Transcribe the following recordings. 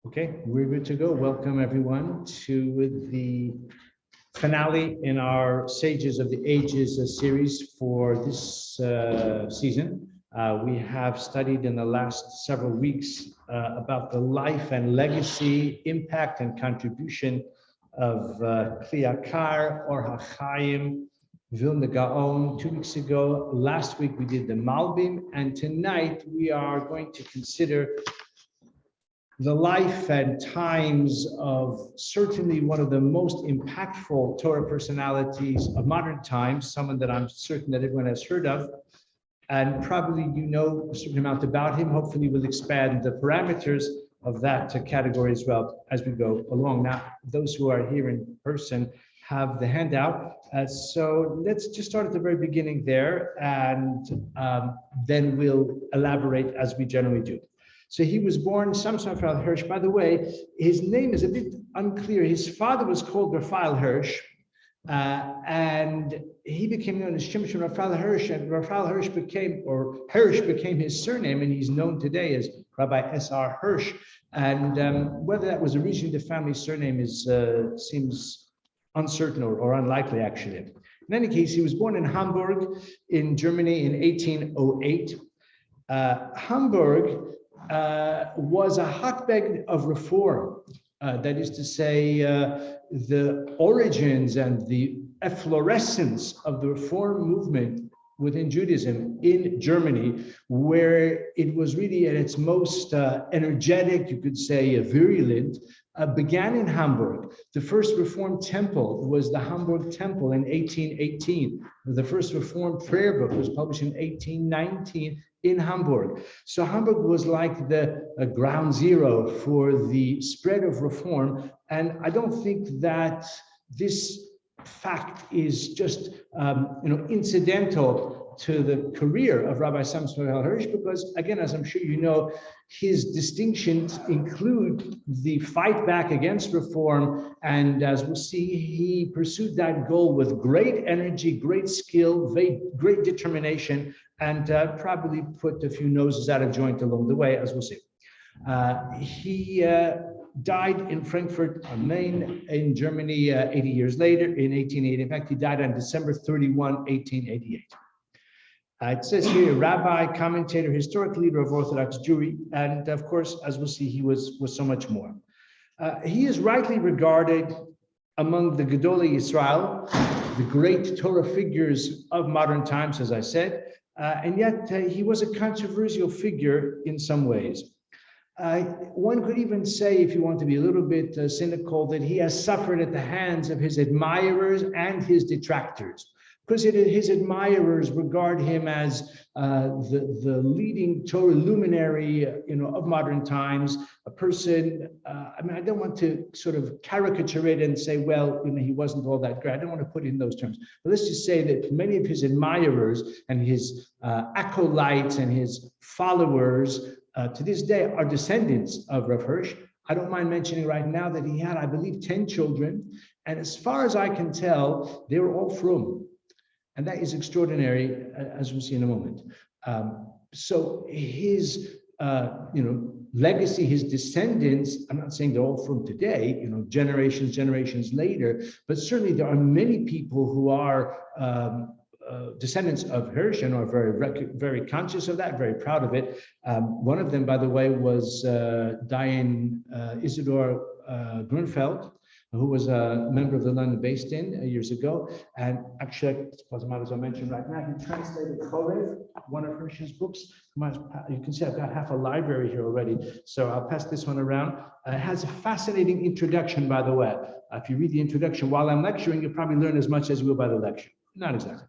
Okay, we're good to go. Welcome everyone to the finale in our Sages of the Ages series for this season. We have studied in the last several weeks about the life and legacy, impact and contribution of Kli Yakar or HaChaim Vilna Gaon 2 weeks ago. Last week we did the Malbim, and tonight we are going to consider the life and times of certainly one of the most impactful Torah personalities of modern times, someone that I'm certain that everyone has heard of, and probably you know a certain amount about him. Hopefully we'll expand the parameters of that category as well as we go along. Now, those who are here in person have the handout. So let's just start at the very beginning there, and then we'll elaborate as we generally do. So he was born Samson Raphael Hirsch. By the way, his name is a bit unclear. His father was called Raphael Hirsch, and he became known as Shimshon Raphael Hirsch, and Raphael Hirsch became his surname, and he's known today as Rabbi S.R. Hirsch. And whether that was originally the family surname seems uncertain or unlikely, actually. In any case, he was born in Hamburg in Germany in 1808. Hamburg was a hotbed of reform. That is to say, the origins and the efflorescence of the reform movement within Judaism in Germany, where it was really at its most energetic, you could say virulent, began in Hamburg. The first Reformed temple was the Hamburg Temple in 1818. The first Reformed prayer book was published in 1819 in Hamburg. So Hamburg was like the ground zero for the spread of reform. And I don't think that this fact is just incidental to the career of Rabbi Samson Raphael Hirsch, because again, as I'm sure you know, his distinctions include the fight back against reform, and as we'll see, he pursued that goal with great energy, great skill, great determination, and probably put a few noses out of joint along the way, as we'll see. He died in Frankfurt am Main in Germany 80 years later in 1880. In fact, he died on December 31, 1888. It says here, rabbi, commentator, historic leader of Orthodox Jewry, and of course, as we'll see, he was so much more. He is rightly regarded among the Gedolei Yisrael, the great Torah figures of modern times, as I said, and yet he was a controversial figure in some ways. One could even say, if you want to be a little bit cynical, that he has suffered at the hands of his admirers and his detractors, because his admirers regard him as the leading Torah luminary, of modern times, a person. I don't want to sort of caricature it and say, well, he wasn't all that great. I don't want to put it in those terms. But let's just say that many of his admirers and his acolytes and his followers to this day are descendants of Rav Hirsch. I don't mind mentioning right now that he had, I believe, 10 children. And as far as I can tell, they were all frum. And that is extraordinary, as we'll see in a moment. So his, legacy, his descendants, I'm not saying they're all from today, generations later, but certainly there are many people who are descendants of Hirsch and are very conscious of that, very proud of it. One of them, by the way, was Diane Isidore Grunfeld, who was a member of the London Beis Din years ago. And actually, I might as well mention right now, he translated Chorev, one of Hirsch's books. You can see I've got half a library here already. So I'll pass this one around. It has a fascinating introduction, by the way. If you read the introduction while I'm lecturing, you'll probably learn as much as you will by the lecture. Not exactly.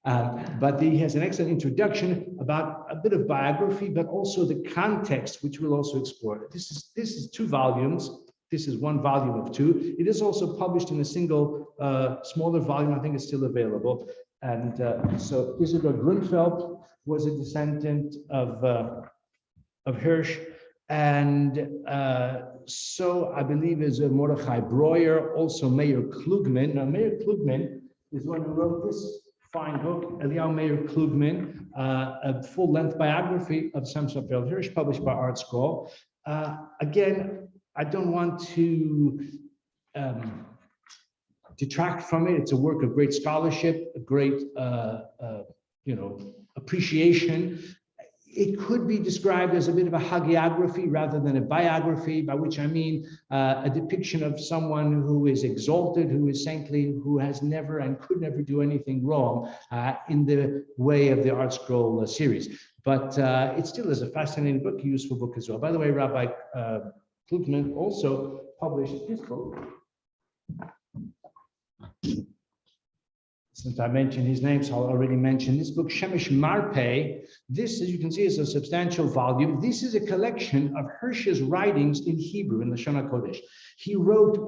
But he has an excellent introduction about a bit of biography, but also the context, which we'll also explore. This is 2 volumes. This is 1 volume of 2. It is also published in a single smaller volume. I think it's still available. And so Isidor Grunfeld was a descendant of Hirsch. And so I believe is Mordechai Breuer, also Meir Klugman. Now, Meir Klugman is one who wrote this fine book, Eliyahu Meir Klugman, a full-length biography of Samson Raphael Hirsch, published by Art Scroll. Again, I don't want to detract from it. It's a work of great scholarship, a great appreciation. It could be described as a bit of a hagiography rather than a biography, by which I mean a depiction of someone who is exalted, who is saintly, who has never and could never do anything wrong in the way of the Art Scroll series. But it still is a fascinating book, a useful book as well. By the way, Rabbi Klugman also published his book. Since I mentioned his name, so I'll already mention this book, Shemesh Marpeh. This, as you can see, is a substantial volume. This is a collection of Hirsch's writings in Hebrew, in the Lashon HaKodesh. He wrote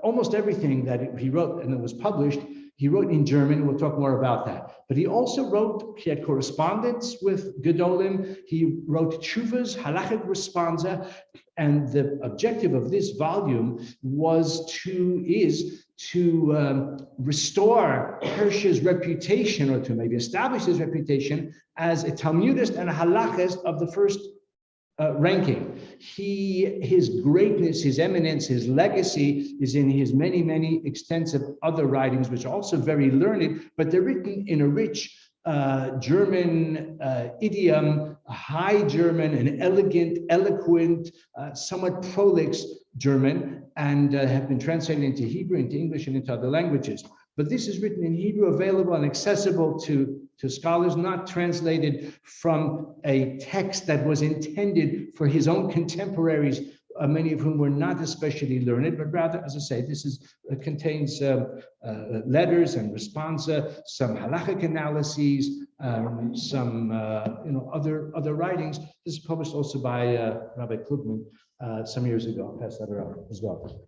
almost everything that he wrote and that was published. He wrote in German. We'll talk more about that. But he also wrote, he had correspondence with Gedolim. He wrote tshuvas, halachic responsa. And the objective of this volume is to restore Hirsch's reputation, or to maybe establish his reputation as a Talmudist and a halachist of the first ranking. His greatness, his eminence, his legacy is in his many, many extensive other writings, which are also very learned, but they're written in a rich German idiom, high German, an elegant, eloquent, somewhat prolix German, and have been translated into Hebrew, into English, and into other languages. But this is written in Hebrew, available and accessible to scholars, not translated from a text that was intended for his own contemporaries, many of whom were not especially learned, but rather, as I say, contains letters and responsa, some halachic analyses, some other writings. This is published also by Rabbi Klugman some years ago. I'll pass that around as well.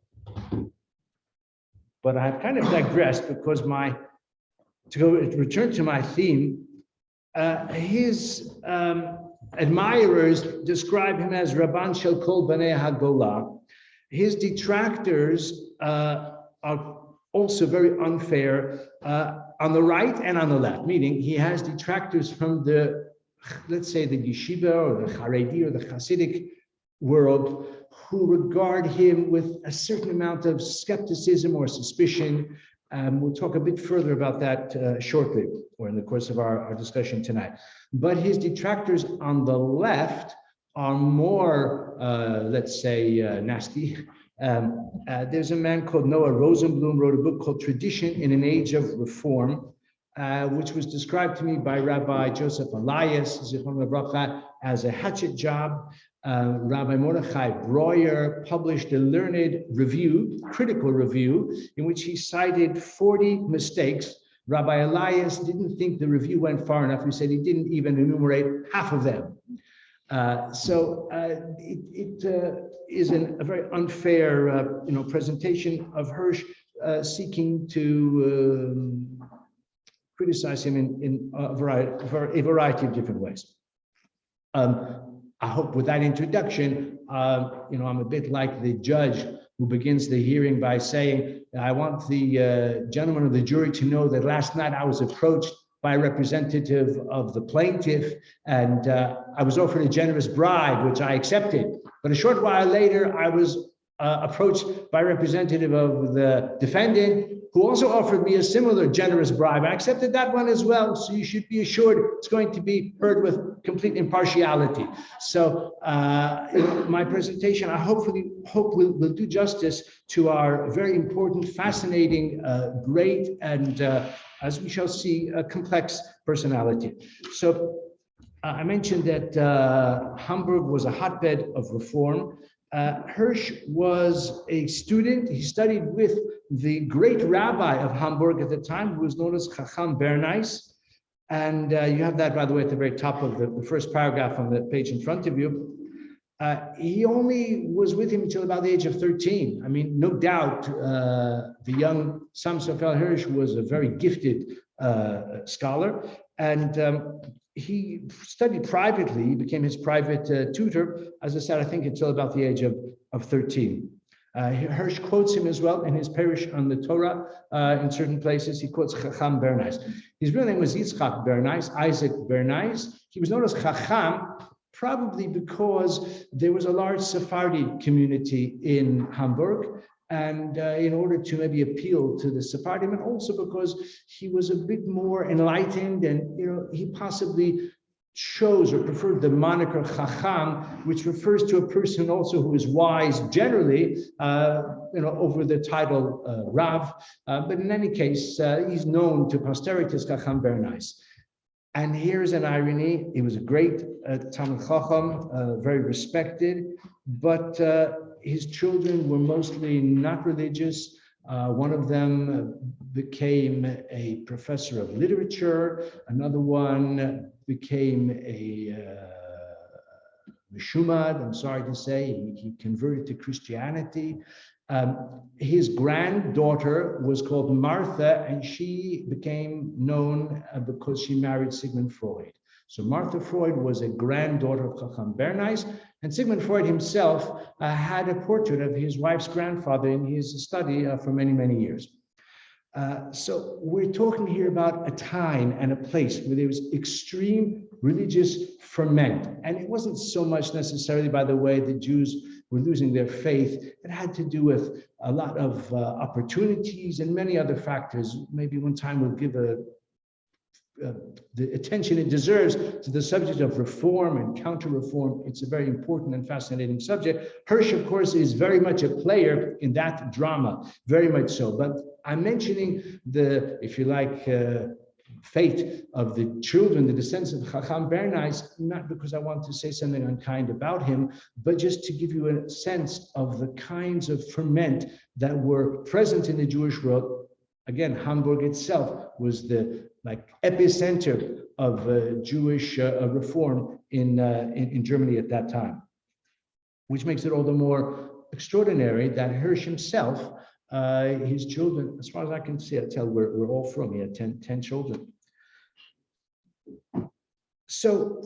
But I've kind of digressed because to return to my theme, his admirers describe him as Rabban Shel Kol Bnei HaGola. His detractors are also very unfair on the right and on the left, meaning he has detractors from let's say the yeshiva or the Haredi or the Hasidic world, who regard him with a certain amount of skepticism or suspicion. We'll talk a bit further about that shortly, or in the course of our discussion tonight. But his detractors on the left are more, let's say, nasty. There's a man called Noah Rosenblum, wrote a book called Tradition in an Age of Reform, which was described to me by Rabbi Joseph Elias, Zichron Livracha, as a hatchet job. Rabbi Mordechai Breuer published a learned review, critical review, in which he cited 40 mistakes. Rabbi Elias didn't think the review went far enough. He said he didn't even enumerate half of them. So it is a very unfair presentation of Hirsch, seeking to criticize him in a variety of different ways. I hope with that introduction, I'm a bit like the judge who begins the hearing by saying, I want the gentleman of the jury to know that last night I was approached by a representative of the plaintiff, and I was offered a generous bribe, which I accepted. But a short while later, I was approached by a representative of the defendant, who also offered me a similar generous bribe. I accepted that one as well. So you should be assured it's going to be heard with complete impartiality. So my presentation, I hope will do justice to our very important, fascinating, great, and as we shall see, a complex personality. So I mentioned that Hamburg was a hotbed of reform. Hirsch was a student. He studied with the great rabbi of Hamburg at the time, who was known as Chacham Bernays. And you have that, by the way, at the very top of the first paragraph on the page in front of you. He only was with him until about the age of 13. I mean, no doubt the young Sam Sofer Hirsch was a very gifted scholar. And he studied privately. He became his private tutor, as I said, I think until about the age of 13. Hirsch quotes him as well in his Parish on the Torah. In certain places, he quotes Chacham Bernays. His real name was Yitzchak Bernays, Isaac Bernays. He was known as Chacham probably because there was a large Sephardi community in Hamburg. And in order to maybe appeal to the Sephardim, and also because he was a bit more enlightened, and he possibly chose or preferred the moniker Chacham, which refers to a person also who is wise generally, over the title Rav. But in any case, he's known to posterity as Chacham Bernays. And here's an irony: he was a great Talmid Chacham, very respected, but his children were mostly not religious. One of them became a professor of literature. Another one became a Meshumad, I'm sorry to say. He converted to Christianity. His granddaughter was called Martha, and she became known because she married Sigmund Freud. So Martha Freud was a granddaughter of Chacham Bernays, and Sigmund Freud himself had a portrait of his wife's grandfather in his study for many, many years. So we're talking here about a time and a place where there was extreme religious ferment. And it wasn't so much necessarily by the way the Jews were losing their faith. It had to do with a lot of opportunities and many other factors. Maybe one time we'll give the attention it deserves to the subject of reform and counter-reform. It's a very important and fascinating subject. Hirsch, of course, is very much a player in that drama, very much so. But I'm mentioning the, if you like, fate of the children, the descendants of Chacham Bernays, not because I want to say something unkind about him, but just to give you a sense of the kinds of ferment that were present in the Jewish world. Again, Hamburg itself was the epicenter of Jewish reform in Germany at that time, which makes it all the more extraordinary that Hirsch himself, his children, as far as I can tell, we're all from. He had 10 children. So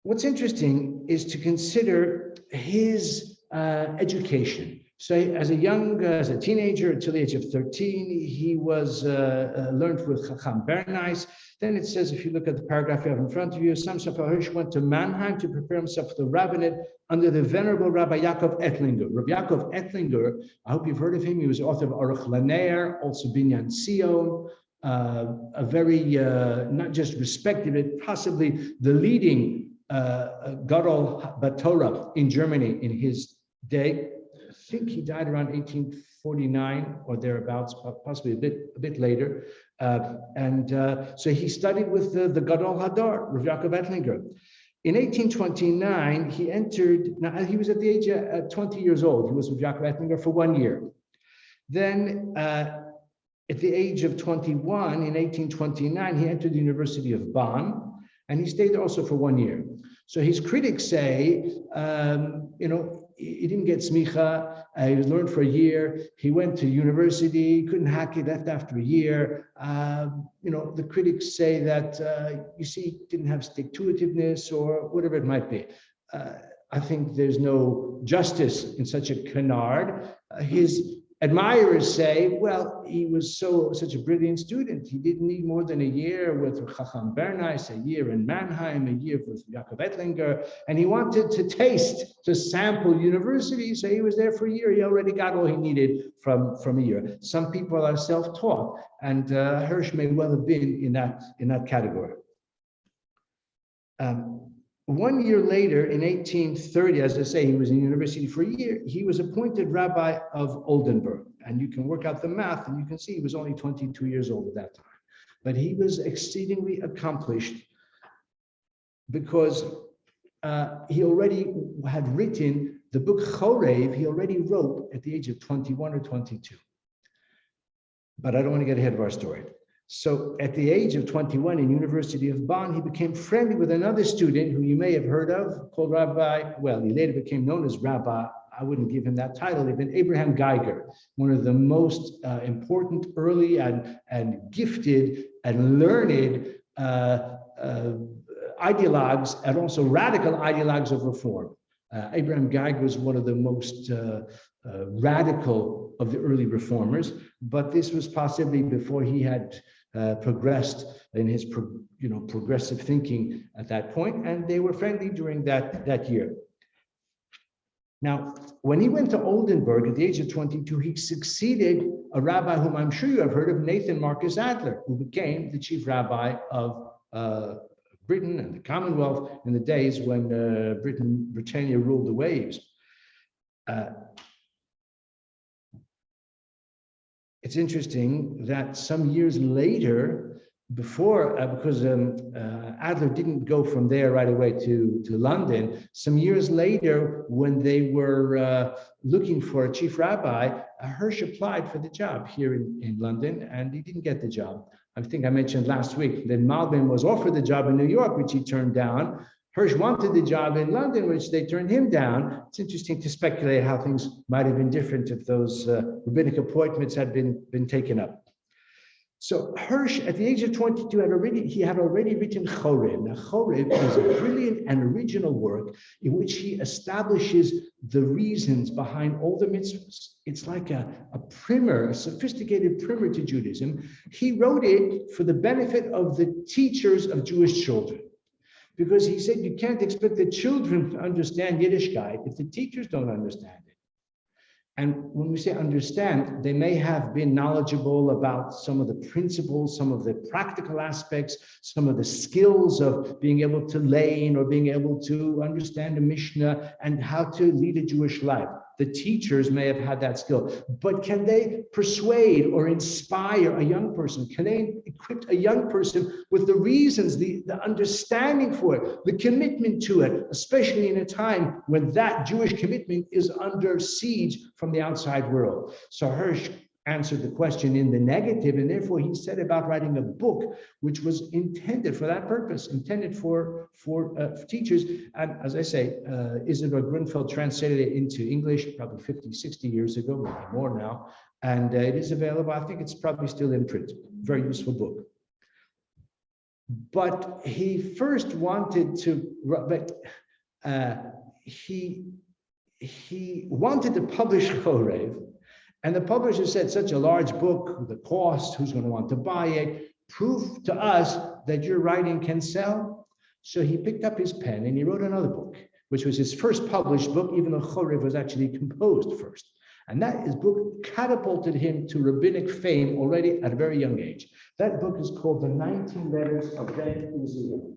what's interesting is to consider his education. So as a teenager, until the age of 13, he was learned with Chacham Bernays. Then it says, if you look at the paragraph you have in front of you, Samson Hirsch went to Mannheim to prepare himself for the rabbinate under the venerable Rabbi Yakov Etlinger. Rabbi Yakov Etlinger, I hope you've heard of him. He was the author of Aruch LaNer, also Binyan Sion, a very, not just respected, but possibly the leading Gadol Batorah in Germany in his day. I think he died around 1849 or thereabouts, possibly a bit later. So he studied with the Gadol Hadar, Rav Yaakov Etlinger. In 1829, he entered, now he was at the age of 20 years old. He was with Yaakov Etlinger for 1 year. Then at the age of 21, in 1829, he entered the University of Bonn, and he stayed there also for 1 year. So his critics say, he didn't get smicha. He was learned for a year. He went to university, couldn't hack it, left after a year. The critics say that, didn't have stick-to-itiveness or whatever it might be. I think there's no justice in such a canard. His admirers say, well, he was such a brilliant student. He didn't need more than a year with Chacham Bernays, a year in Mannheim, a year with Yaakov Etlinger, and he wanted to sample university, so he was there for a year. He already got all he needed from a year. Some people are self-taught, and Hirsch may well have been in that category. 1 year later, in 1830, as I say, he was in university for a year. He was appointed rabbi of Oldenburg. And you can work out the math, and you can see he was only 22 years old at that time. But he was exceedingly accomplished because he already had written the book Chorev. He already wrote at the age of 21 or 22. But I don't want to get ahead of our story. So at the age of 21 in University of Bonn, he became friendly with another student who you may have heard of, called Rabbi, well, he later became known as Rabbi. I wouldn't give him that title, even Abraham Geiger, one of the most important early and gifted and learned ideologues and also radical ideologues of reform. Abraham Geiger was one of the most radical of the early reformers, but this was possibly before he had progressed in his progressive thinking at that point, and they were friendly during that year. Now, when he went to Oldenburg at the age of 22, he succeeded a rabbi whom I'm sure you have heard of, Nathan Marcus Adler, who became the chief rabbi of Britain and the Commonwealth in the days when Britannia ruled the waves. It's interesting that some years later, because Adler didn't go from there right away to London, some years later, when they were looking for a chief rabbi, Hirsch applied for the job here in London, and he didn't get the job. I think I mentioned last week that Malbim was offered the job in New York, which he turned down. Hirsch wanted the job in London, which they turned him down. It's interesting to speculate how things might have been different if those rabbinic appointments had been taken up. So Hirsch, at the age of 22, had already written Chorev. Now, Chorev is a brilliant and original work in which he establishes the reasons behind all the mitzvahs. It's like a primer, a sophisticated primer to Judaism. He wrote it for the benefit of the teachers of Jewish children, because he said you can't expect the children to understand Yiddishkeit if the teachers don't understand it. And when we say understand, they may have been knowledgeable about some of the principles, some of the practical aspects, some of the skills of being able to lane or being able to understand a Mishnah and how to lead a Jewish life. The teachers may have had that skill, but can they persuade or inspire a young person? Can they equip a young person with the reasons, the understanding for it, the commitment to it, especially in a time when that Jewish commitment is under siege from the outside world? So Hirsch answered the question in the negative, and therefore he set about writing a book which was intended for that purpose, intended for teachers. And as I say, Isidor Grunfeld translated it into English probably 50, 60 years ago, maybe more now. And it is available. I think it's probably still in print. Very useful book. But he first wanted to, he wanted to publish Chorev. And the publisher said, such a large book, the cost, who's going to want to buy it? Prove to us that your writing can sell. So he picked up his pen and he wrote another book, which was his first published book, even though Chorev was actually composed first. And that book catapulted him to rabbinic fame already at a very young age. That book is called The 19 Letters of Ben Uziel.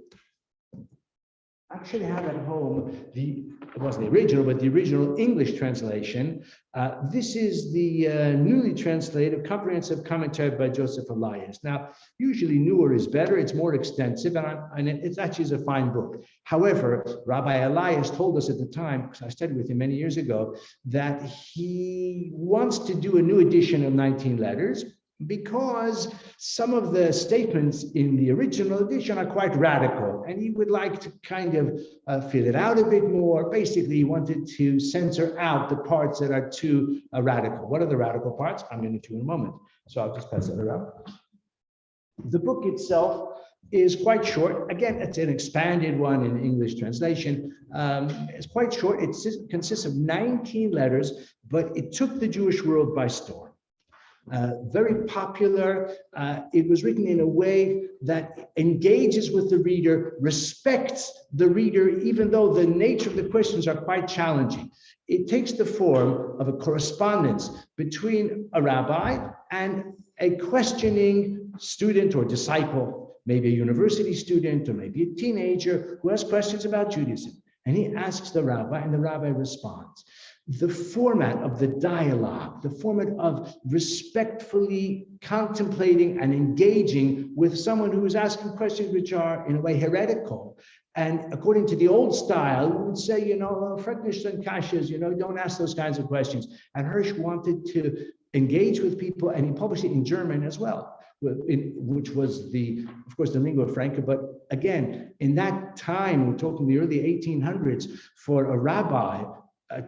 I actually have at home it wasn't the original, but the original English translation. This is the newly translated comprehensive commentary by Joseph Elias. Now, usually newer is better, it's more extensive, and it actually is a fine book. However, Rabbi Elias told us at the time, because I studied with him many years ago, that he wants to do a new edition of 19 Letters, because some of the statements in the original edition are quite radical, and he would like to kind of fill it out a bit more. Basically, he wanted to censor out the parts that are too radical. What are the radical parts? I'm going to do in a moment. So I'll just pass it around. The book itself is quite short. Again, it's an expanded one in English translation. It's quite short. It consists of 19 letters, but it took the Jewish world by storm. Very popular. It was written in a way that engages with the reader, respects the reader, even though the nature of the questions are quite challenging. It takes the form of a correspondence between a rabbi and a questioning student or disciple, maybe a university student or maybe a teenager who has questions about Judaism. And he asks the rabbi, and the rabbi responds. The format of the dialogue, the format of respectfully contemplating and engaging with someone who is asking questions which are in a way heretical. And according to the old style, we would say, Freknish and Kashas, don't ask those kinds of questions. And Hirsch wanted to engage with people, and he published it in German as well, which was of course, the lingua franca. But again, in that time, we're talking the early 1800s, for a rabbi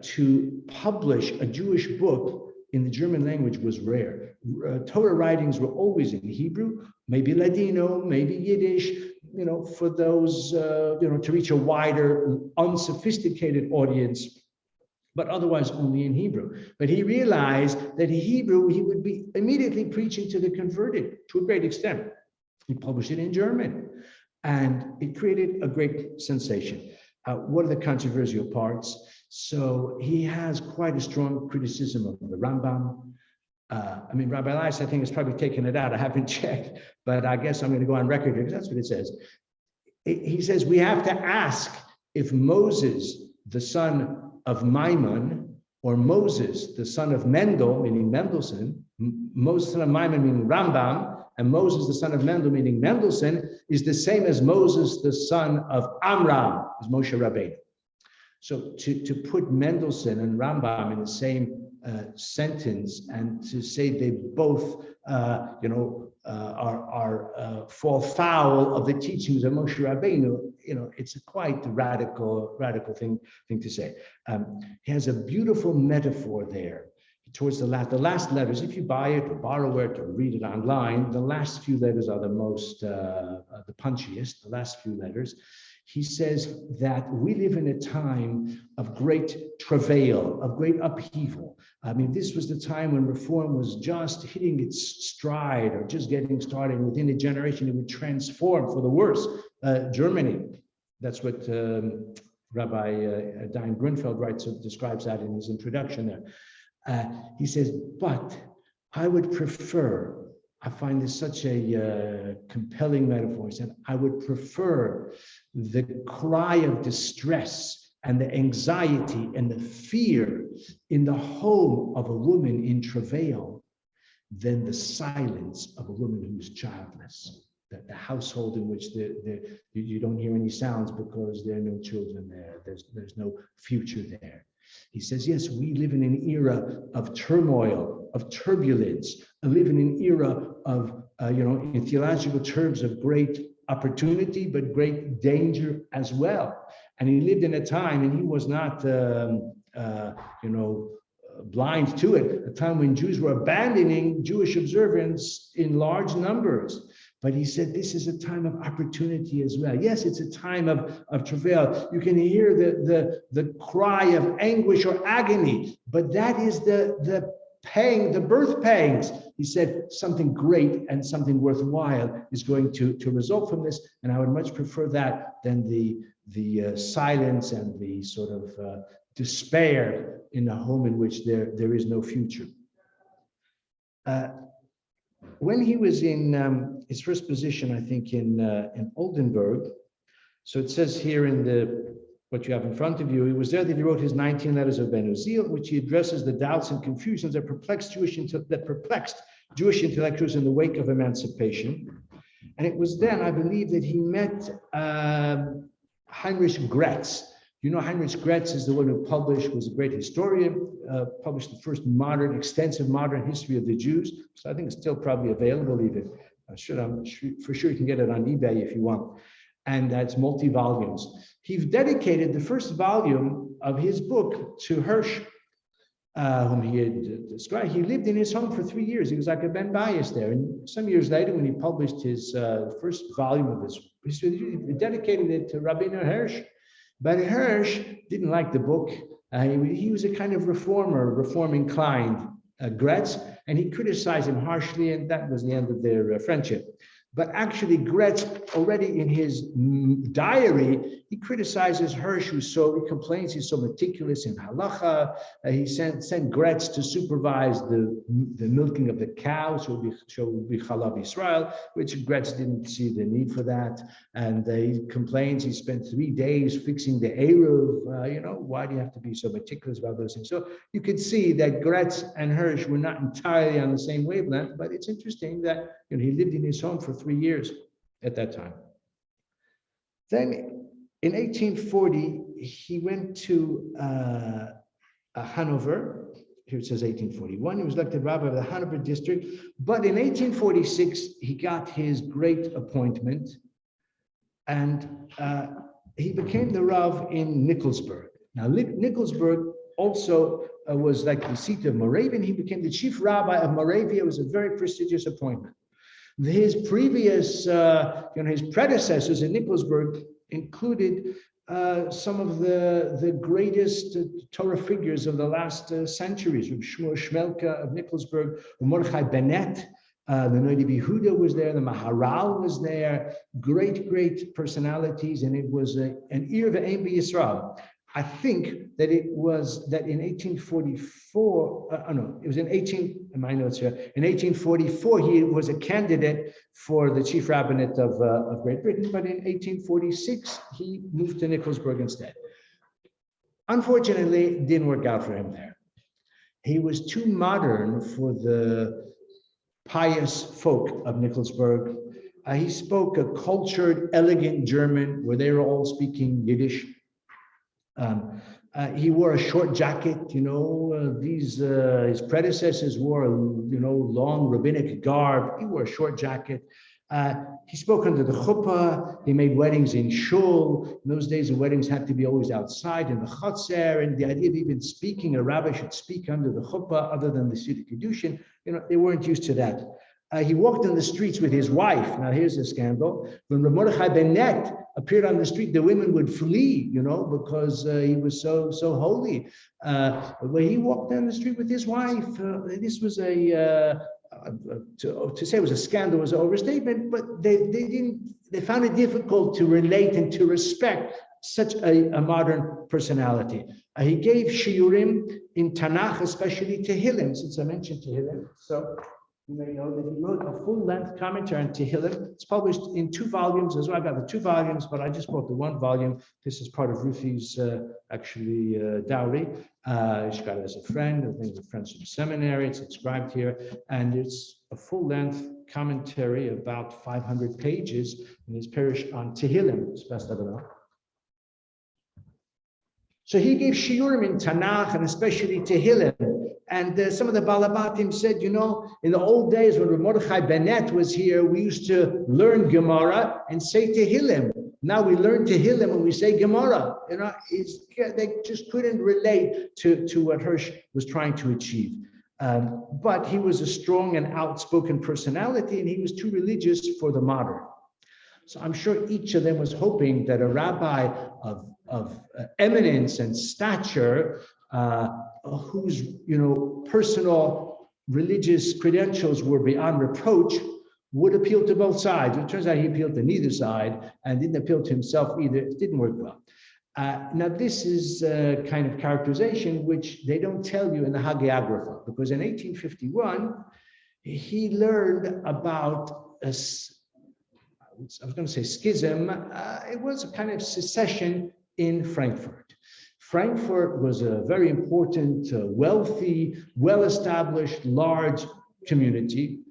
to publish a Jewish book in the German language was rare. Torah writings were always in Hebrew, maybe Ladino, maybe Yiddish, for those, to reach a wider, unsophisticated audience, but otherwise only in Hebrew. But he realized that in Hebrew, he would be immediately preaching to the converted to a great extent. He published it in German, and it created a great sensation. What are the controversial parts? So he has quite a strong criticism of the Rambam. Rabbi Elias, I think, has probably taken it out. I haven't checked, but I guess I'm going to go on record here because that's what it says. He says we have to ask if Moses, the son of Maimon, or Moses, the son of Mendel, meaning Mendelssohn, Moses, son of Maimon, meaning Rambam, and Moses, the son of Mendel, meaning Mendelssohn, is the same as Moses, the son of Amram, is Moshe Rabbeinu. So to put Mendelssohn and Rambam in the same sentence and to say they both, fall foul of the teachings of Moshe Rabbeinu, it's a quite radical thing to say. He has a beautiful metaphor there towards the last letters. If you buy it or borrow it or read it online, the last few letters are the most, the punchiest, the last few letters. He says that we live in a time of great travail, of great upheaval. This was the time when reform was just hitting its stride or just getting started. Within a generation, it would transform for the worse Germany. That's what Rabbi Dayan Grunfeld writes, describes that in his introduction there. He says, but I would prefer, I find this such a compelling metaphor, he said, I would prefer the cry of distress and the anxiety and the fear in the home of a woman in travail than the silence of a woman who's childless. The household in which you don't hear any sounds because there are no children there. There's no future there. He says, yes, we live in an era of turmoil, of turbulence. We live in an era of, in theological terms, of great opportunity, but great danger as well. And he lived in a time, and he was not, blind to it, a time when Jews were abandoning Jewish observance in large numbers. But he said, this is a time of opportunity as well. Yes, it's a time of travail. You can hear the cry of anguish or agony, but that is the pang, the birth pangs. He said something great and something worthwhile is going to result from this. And I would much prefer that than the silence and the sort of despair in a home in which there is no future. When he was in his first position, I think in Oldenburg, so it says here in what you have in front of you, it was there that he wrote his 19 letters of Ben Uziel, which he addresses the doubts and confusions that perplexed Jewish intellectuals in the wake of emancipation. And it was then, I believe, that he met Heinrich Gretz. Heinrich Gretz is the one who was a great historian, published the first extensive modern history of the Jews. So I think it's still probably available even. I'm for sure you can get it on eBay if you want. And that's multi-volumes. He dedicated the first volume of his book to Hirsch, whom he had described. He lived in his home for 3 years. He was like a Ben Bias there. And some years later, when he published his first volume of his history, he dedicated it to Rabbi Hirsch. But Hirsch didn't like the book. He was a kind of reform inclined Gretz, and he criticized him harshly, and that was the end of their friendship. But actually, Gretz, already in his diary, he criticizes Hirsch, he complains he's so meticulous in halacha. He sent Gretz to supervise the milking of the cows, so it would be Chalav Yisrael, which Gretz didn't see the need for that. And he complains he spent 3 days fixing the Eruv. Why do you have to be so meticulous about those things? So you could see that Gretz and Hirsch were not entirely on the same wavelength, but it's interesting that he lived in his home for 3 years at that time. Then in 1840, he went to Hanover. Here it says 1841. He was elected rabbi of the Hanover district. But in 1846, he got his great appointment, and he became the Rav in Nikolsburg. Now, Nikolsburg also was like the seat of Moravia. He became the chief rabbi of Moravia. It was a very prestigious appointment. His previous, his predecessors in Nikolsburg included some of the greatest Torah figures of the last centuries, Shmuel Shmelka of Nikolsburg, Mordechai Bennett, The Noda B'Yehuda was there, the Maharal was there, great personalities, and it was an Ir Ve'em B'Yisrael. I think that it was that in 1844, it was in 1844, he was a candidate for the chief rabbinate of Great Britain, but in 1846, he moved to Nikolsburg instead. Unfortunately, it didn't work out for him there. He was too modern for the pious folk of Nikolsburg. He spoke a cultured, elegant German where they were all speaking Yiddish. He wore a short jacket, his predecessors wore, long rabbinic garb. He wore a short jacket. He spoke under the chuppah. He made weddings in shul. In those days, the weddings had to be always outside in the chotzer, and the idea of even speaking, a rabbi should speak under the chuppah other than the Siddur Kiddushin, they weren't used to that. He walked in the streets with his wife. Now, here's a scandal. When Rav Mordechai Bennett appeared on the street, the women would flee, because he was so holy. When he walked down the street with his wife, this was to say it was a scandal was an overstatement, but they found it difficult to relate and to respect such a modern personality. He gave shiurim in Tanakh, especially Tehillim, since I mentioned Tehillim. So you may know that he wrote a full-length commentary on Tehillim. It's published in 2 volumes as well. I got the 2 volumes, but I just bought the 1 volume. This is part of Ruthie's dowry. She got it as a friend. I think the friends from seminary. It's inscribed here, and it's a full-length commentary, about 500 pages, in his parish on Tehillim. It's best of it all. So he gave shiurim in Tanakh and especially Tehillim. And some of the Balabatim said, in the old days when Rav Mordechai Bennett was here, we used to learn Gemara and say Tehillim. Now we learn Tehillim and we say Gemara. They just couldn't relate to what Hirsch was trying to achieve. But he was a strong and outspoken personality, and he was too religious for the modern. So I'm sure each of them was hoping that a rabbi of eminence and stature, whose personal religious credentials were beyond reproach, would appeal to both sides. It turns out he appealed to neither side and didn't appeal to himself either. It didn't work well. Now, this is a kind of characterization which they don't tell you in the Hagiographa, because in 1851, he learned about I was going to say schism. It was a kind of secession in Frankfurt. Frankfurt was a very important, wealthy, well-established, large community,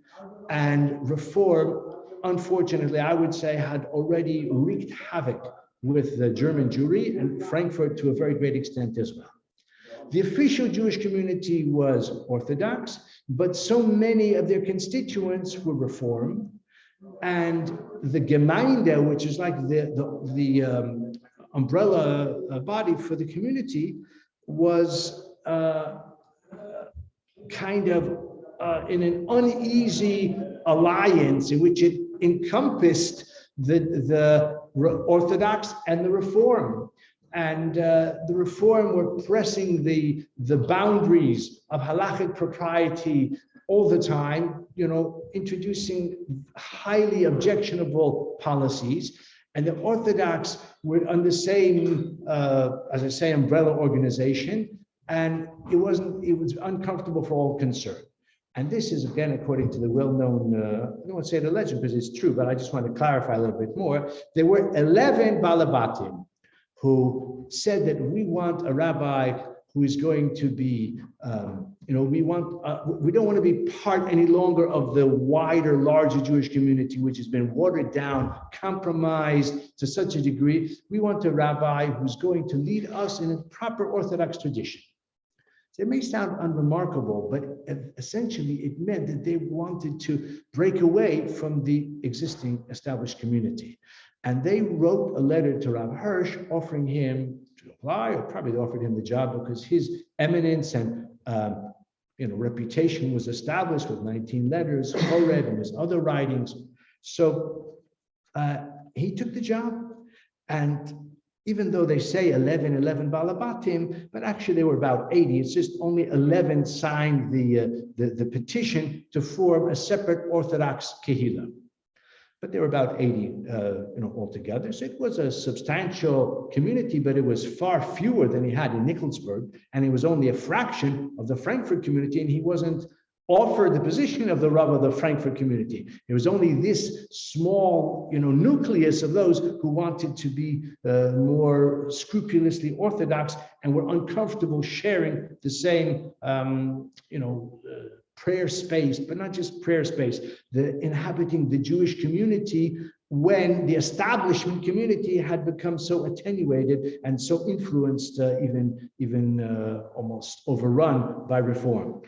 and reform, unfortunately, I would say, had already wreaked havoc with the German Jewry and Frankfurt to a very great extent as well. The official Jewish community was Orthodox, but so many of their constituents were Reform, and the Gemeinde, which is like the umbrella body for the community, was kind of in an uneasy alliance in which it encompassed the Orthodox and the Reform. And the Reform were pressing the boundaries of halachic propriety all the time, introducing highly objectionable policies. And the Orthodox were on the same, as I say, umbrella organization, and it was uncomfortable for all concerned. And this is, again, according to the well-known, I don't want to say the legend because it's true, but I just want to clarify a little bit more. There were 11 Balabatim who said that we want a rabbi who is going to be, we don't want to be part any longer of the wider, larger Jewish community, which has been watered down, compromised to such a degree. We want a rabbi who's going to lead us in a proper Orthodox tradition. So it may sound unremarkable, but essentially it meant that they wanted to break away from the existing established community. And they wrote a letter to Rav Hirsch offering him to apply, or probably they offered him the job because his eminence and reputation was established with 19 letters, Horeb and his other writings. So he took the job, and even though they say 11 Balabatim, but actually there were about 80. It's just only 11 signed the petition to form a separate Orthodox Kehillah. But there were about 80 altogether. So it was a substantial community, but it was far fewer than he had in Nikolsburg. And it was only a fraction of the Frankfurt community, and he wasn't offered the position of the Rav of the Frankfurt community. It was only this small, nucleus of those who wanted to be more scrupulously Orthodox and were uncomfortable sharing the same, prayer space, but not just prayer space, the inhabiting the Jewish community when the establishment community had become so attenuated and so influenced, even almost overrun by reform.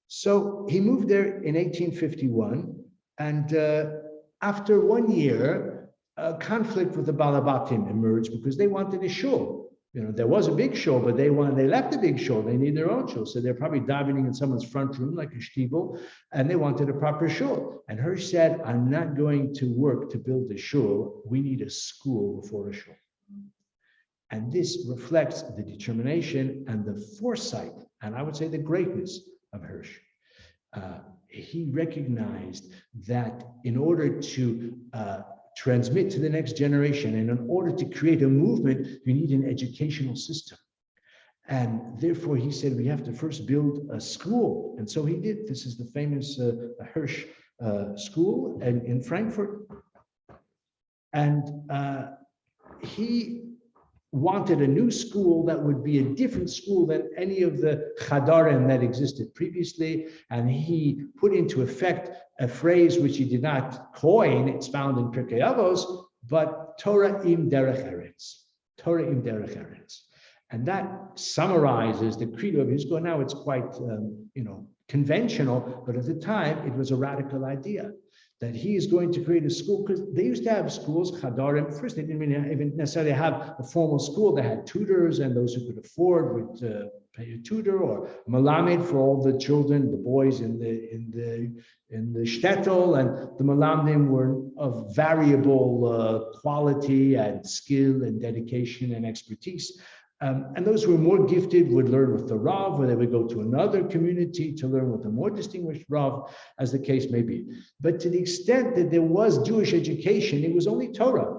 So he moved there in 1851, and after 1 year, a conflict with the Balabatim emerged because they wanted a shul. There was a big shul, but they left the big shul. They need their own shul, so they're probably davening in someone's front room like a shtibel, and they wanted a proper shul. And Hirsch said, "I'm not going to work to build a shul. We need a school before a shul." And this reflects the determination and the foresight, and I would say the greatness of Hirsch. He recognized that in order to transmit to the next generation, and in order to create a movement, you need an educational system. And therefore, he said, we have to first build a school. And so he did. This is the famous Hirsch school in Frankfurt. And he wanted a new school that would be a different school than any of the chadarim that existed previously. And he put into effect a phrase which he did not coin. It's found in Pirkei Avos, but Torah im derech eretz. Torah im derech eretz. And that summarizes the credo of his school. Now it's quite, conventional, but at the time it was a radical idea that he is going to create a school, because they used to have schools, chadarim. First, they didn't even necessarily have a formal school. They had tutors, and those who could afford would pay a tutor, or malamed for all the children, the boys in the shtetl, and the malamdim were of variable quality and skill and dedication and expertise. And those who were more gifted would learn with the Rav, or they would go to another community to learn with a more distinguished Rav, as the case may be. But to the extent that there was Jewish education, it was only Torah.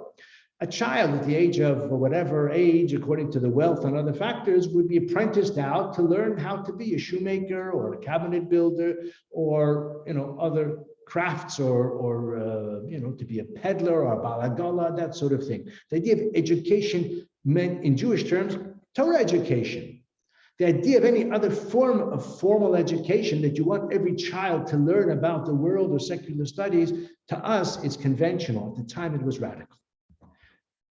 A child at the age of whatever age, according to the wealth and other factors, would be apprenticed out to learn how to be a shoemaker or a cabinet builder, or other crafts, or to be a peddler or a balagala, that sort of thing. The idea of education meant, in Jewish terms, Torah education. The idea of any other form of formal education that you want every child to learn about the world or secular studies, to us, it's conventional. At the time, it was radical.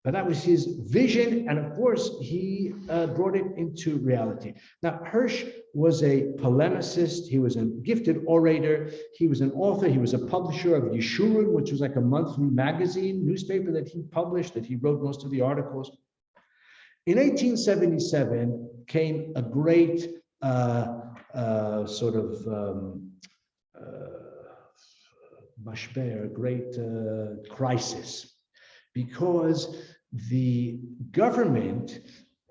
But that was his vision, and of course, he brought it into reality. Now, Hirsch was a polemicist. He was a gifted orator. He was an author. He was a publisher of Yeshurun, which was like a monthly newspaper that he published, that he wrote most of the articles. In 1877 came a great mashber, a great crisis, because the government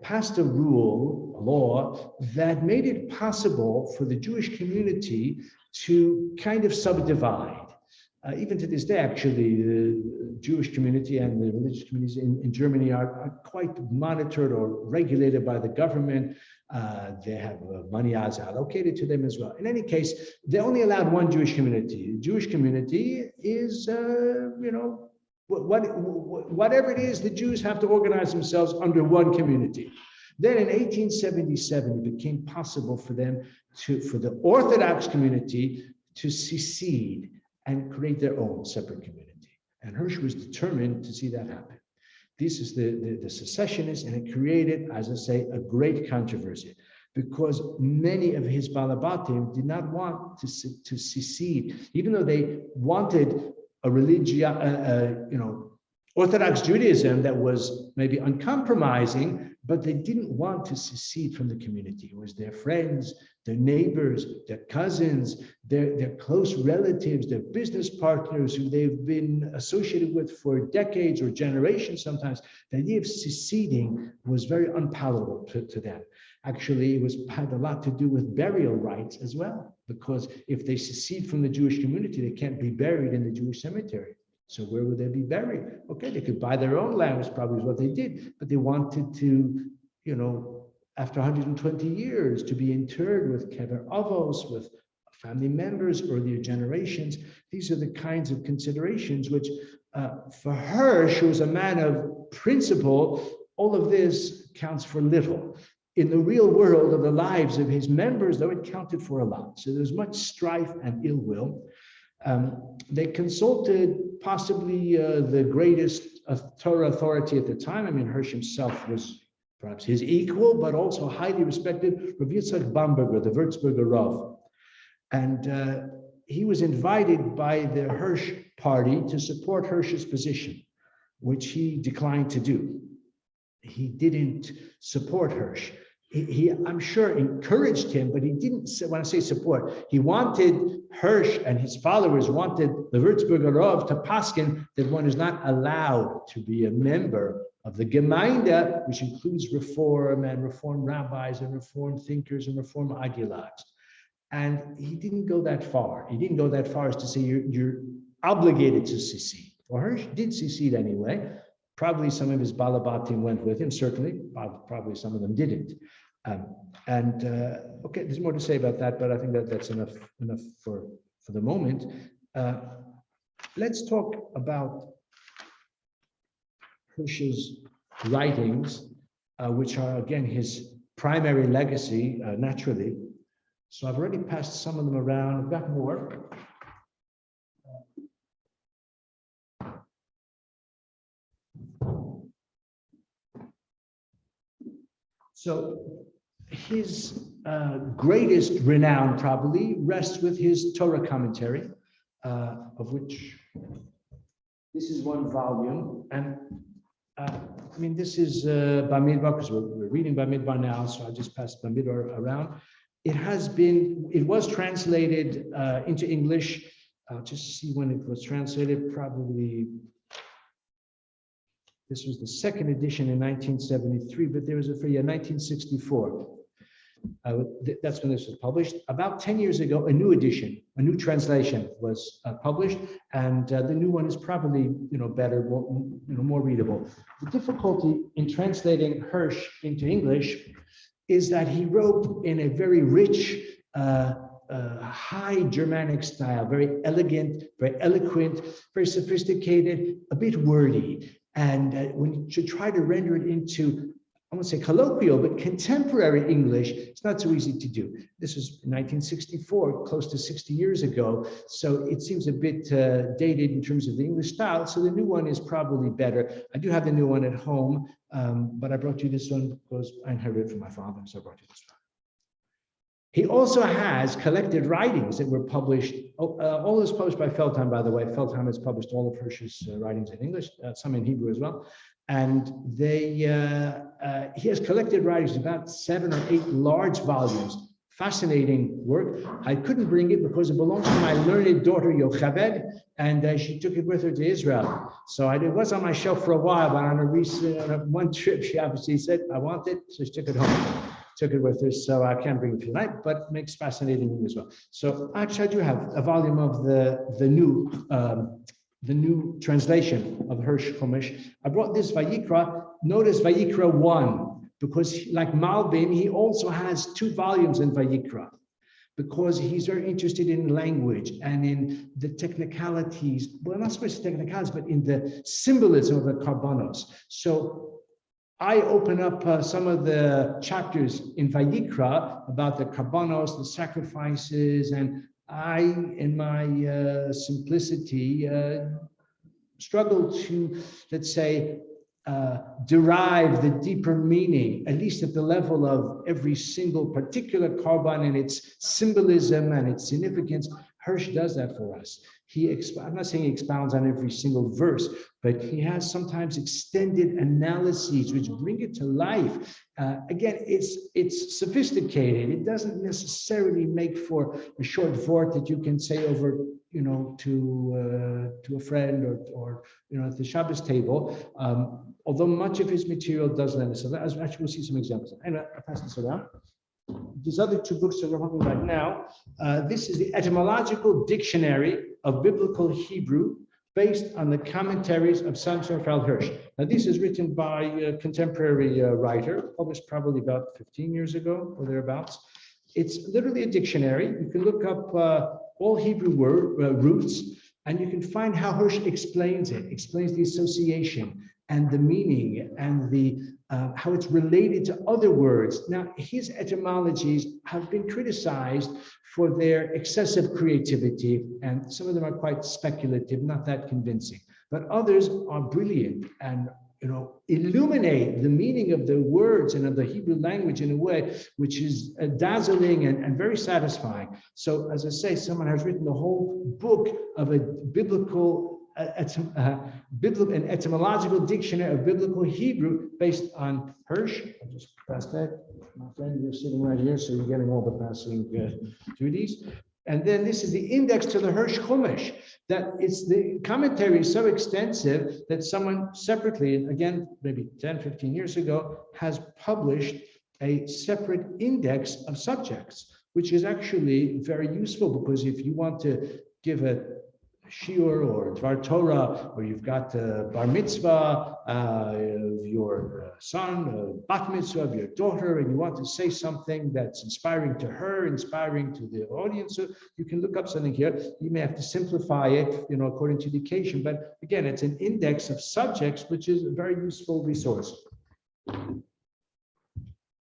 passed a law that made it possible for the Jewish community to kind of subdivide. Even to this day, actually, the Jewish community and the religious communities in Germany are quite monitored or regulated by the government. They have money allocated to them as well. In any case, they only allowed one Jewish community. The Jewish community is, whatever it is, the Jews have to organize themselves under one community. Then in 1877, it became possible for the Orthodox community to secede and create their own separate community. And Hirsch was determined to see that happen. This is the secessionists, and it created, as I say, a great controversy, because many of his balabatim did not want to secede, even though they wanted a Orthodox Judaism that was maybe uncompromising, but they didn't want to secede from the community. It was their friends, their neighbors, their cousins, their close relatives, their business partners who they've been associated with for decades or generations sometimes. The idea of seceding was very unpalatable to them. Actually, it had a lot to do with burial rights as well, because if they secede from the Jewish community, they can't be buried in the Jewish cemetery. So where would they be buried? Okay, they could buy their own land, which probably is what they did, but they wanted to, after 120 years, to be interred with kever avos, with family members, earlier generations. These are the kinds of considerations which, for Hirsch, who was a man of principle, all of this counts for little. In the real world of the lives of his members, though, it counted for a lot. So there was much strife and ill will. They consulted possibly the greatest Torah authority at the time. I mean, Hirsch himself was perhaps his equal, but also highly respected, Rabbi Yitzchak Bamberger, the Würzburger Rav. And he was invited by the Hirsch party to support Hirsch's position, which he declined to do. He didn't support Hirsch. He, I'm sure, encouraged him, but he didn't, when I say support, he wanted Hirsch and his followers wanted the Würzburger Rav to paskin that one is not allowed to be a member of the Gemeinde, which includes Reform and Reform rabbis and Reform thinkers and Reform ideologues. And he didn't go that far. He didn't go that far as to say you're obligated to secede. Well, Hirsch did secede anyway. Probably some of his balabatim went with him, certainly. Probably some of them didn't. Okay, there's more to say about that, but I think that's enough for the moment. Let's talk about Hirsch's writings, which are, again, his primary legacy, naturally. So I've already passed some of them around. I've got more. So his greatest renown probably rests with his Torah commentary, of which this is one volume. And I mean, this is Bamidbar, because we're reading Bamidbar now, so I just passed Bamidbar around. It was translated into English. I'll just see when it was translated, probably. This was the second edition in 1973, but there was 1964. That's when this was published. About 10 years ago, a new edition, a new translation was published, and the new one is probably better, more readable. The difficulty in translating Hirsch into English is that he wrote in a very rich, high Germanic style, very elegant, very eloquent, very sophisticated, a bit wordy. And when you should try to render it into, I won't say colloquial, but contemporary English, it's not so easy to do. This was 1964, close to 60 years ago. So it seems a bit dated in terms of the English style. So the new one is probably better. I do have the new one at home, but I brought you this one because I inherited it from my father, so I brought you this one. He also has collected writings that were published. All is published by Feldheim, by the way. Feldheim has published all of Hirsch's writings in English, some in Hebrew as well. And he has collected writings, about 7 or 8 large volumes. Fascinating work. I couldn't bring it because it belongs to my learned daughter Yocheved, and she took it with her to Israel. So it was on my shelf for a while, but on one trip, she obviously said, I want it, so she took it home. Took it with her, so I can't bring it tonight, but it makes fascinating reading as well. So actually, I do have a volume of the new translation of Hirsch Chumash. I brought this Vayikra. Notice Vayikra 1, because like Malbim, he also has 2 volumes in Vayikra, because he's very interested in language and in the technicalities. Well, not so much technicalities, but in the symbolism of the Karbanos. So I open up some of the chapters in Vayikra about the Karbanos, the sacrifices, and I, in my simplicity, struggle to, let's say, derive the deeper meaning, at least at the level of every single particular Karban and its symbolism and its significance. Hirsch does that for us. I'm not saying he expounds on every single verse, but he has sometimes extended analyses which bring it to life. Again, it's sophisticated. It doesn't necessarily make for a short vort that you can say over, to a friend or at the Shabbos table. Although much of his material does lend itself. Actually, we'll see some examples. Anyway, I'll pass this around. These other two books that we're talking about now, this is the Etymological Dictionary of Biblical Hebrew, based on the commentaries of Samson Raphael Hirsch. Now, this is written by a contemporary writer, published probably about 15 years ago or thereabouts. It's literally a dictionary. You can look up all Hebrew roots, and you can find how Hirsch explains it, explains the association and the meaning and the how it's related to other words. Now, his etymologies have been criticized for their excessive creativity, and some of them are quite speculative, not that convincing. But others are brilliant and illuminate the meaning of the words and of the Hebrew language in a way which is dazzling and very satisfying. So, as I say, someone has written the whole book of a biblical an etymological dictionary of biblical Hebrew based on Hirsch. I'll just pass that. My friend, you're sitting right here, so you're getting all the passing duties. And then this is the index to the Hirsch Chumash. The commentary is so extensive that someone separately, again, maybe 10, 15 years ago, has published a separate index of subjects, which is actually very useful, because if you want to give a shiur or dvar Torah, or you've got bar mitzvah of your son, bat mitzvah of your daughter, and you want to say something that's inspiring to her, inspiring to the audience, so you can look up something here. You may have to simplify it, according to the occasion, but again, it's an index of subjects, which is a very useful resource.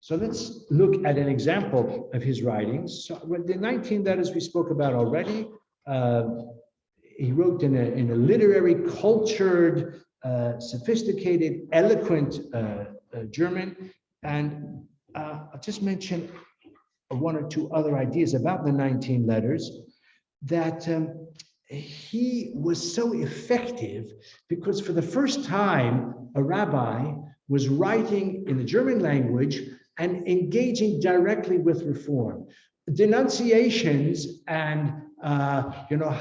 So let's look at an example of his writings. So the 19 letters we spoke about already. He wrote in a literary, cultured, sophisticated, eloquent German. And I'll just mention one or two other ideas about the 19 letters, that he was so effective because for the first time, a rabbi was writing in the German language and engaging directly with reform. Denunciations and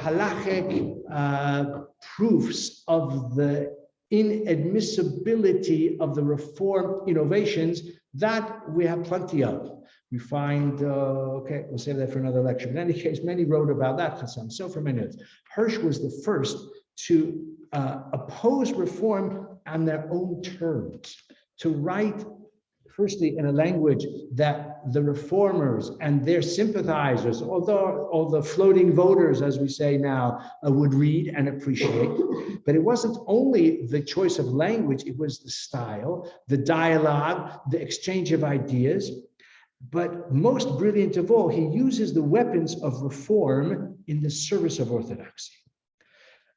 halachic proofs of the inadmissibility of the reform innovations, that we have plenty of. We find, okay, we'll save that for another lecture. In any case, many wrote about that, Hassan. So for minutes, Hirsch was the first to oppose reform on their own terms, to write firstly in a language that the reformers and their sympathizers, although all the floating voters, as we say now, would read and appreciate. But it wasn't only the choice of language, it was the style, the dialogue, the exchange of ideas. But most brilliant of all, he uses the weapons of reform in the service of orthodoxy.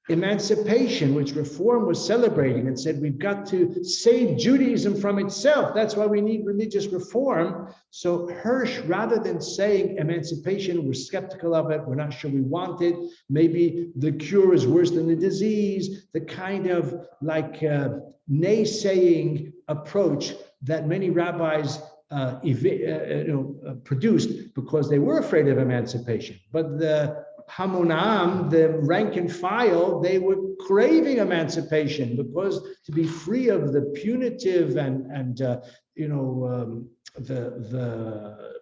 Emancipation, which reform was celebrating and said, we've got to save Judaism from itself. That's why we need religious reform. So Hirsch, rather than saying emancipation, we're skeptical of it, we're not sure we want it, maybe the cure is worse than the disease, the kind of like naysaying approach that many rabbis produced because they were afraid of emancipation. But the Hamonam, the rank and file, they were craving emancipation because to be free of the punitive and the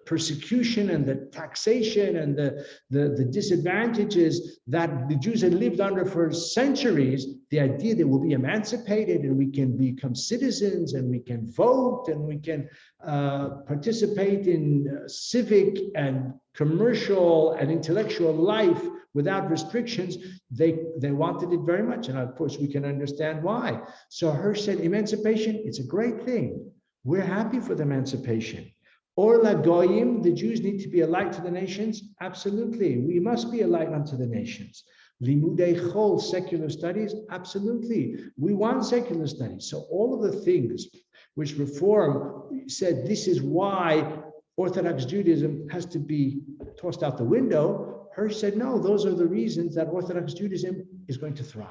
persecution and the taxation and the disadvantages that the Jews had lived under for centuries, the idea that we'll be emancipated and we can become citizens and we can vote and we can participate in civic and commercial and intellectual life without restrictions, they wanted it very much. And of course, we can understand why. So Hirsch said, emancipation, it's a great thing. We're happy for the emancipation. Or lagoyim, the Jews need to be a light to the nations. Absolutely, we must be a light unto the nations. Limudei chol, secular studies. Absolutely, we want secular studies. So all of the things which reform said, this is why Orthodox Judaism has to be tossed out the window. Hirsch said, no, those are the reasons that Orthodox Judaism is going to thrive.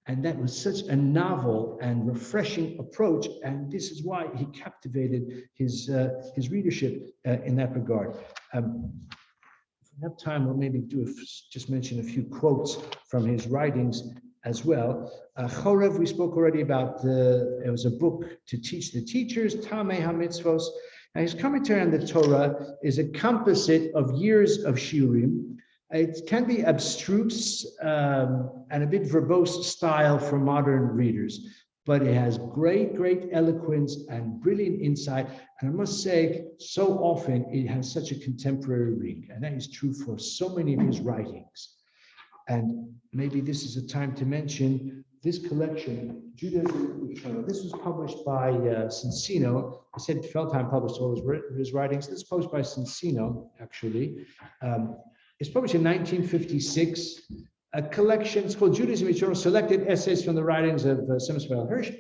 And that was such a novel and refreshing approach. And this is why he captivated his readership in that regard. If we have time, we'll maybe just mention a few quotes from his writings as well. Chorev, we spoke already about it was a book to teach the teachers, Tamei HaMitzvos. Now his commentary on the Torah is a composite of years of shiurim. It can be abstruse and a bit verbose style for modern readers, but it has great eloquence and brilliant insight. And I must say, so often it has such a contemporary ring, and that is true for so many of his writings. And maybe this is a time to mention this collection, Judaism. This was published by Cincino. I said Feldheim published all his writings. This is published by Cincino, actually. It's published in 1956. A collection, it's called Judaism Eternal, selected essays from the writings of Simon Hirsch,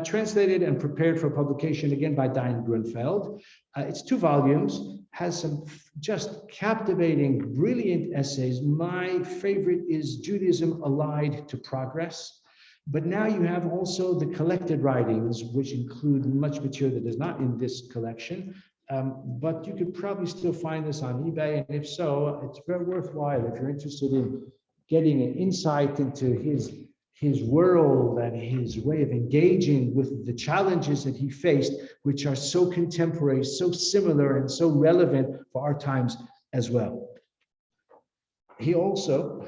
translated and prepared for publication again by Diane Grunfeld. It's 2 volumes, has some just captivating, brilliant essays. My favorite is Judaism Allied to Progress. But now you have also the collected writings, which include much material that is not in this collection. But you could probably still find this on eBay. And if so, it's very worthwhile if you're interested in getting an insight into his world and his way of engaging with the challenges that he faced, which are so contemporary, so similar, and so relevant for our times as well. He also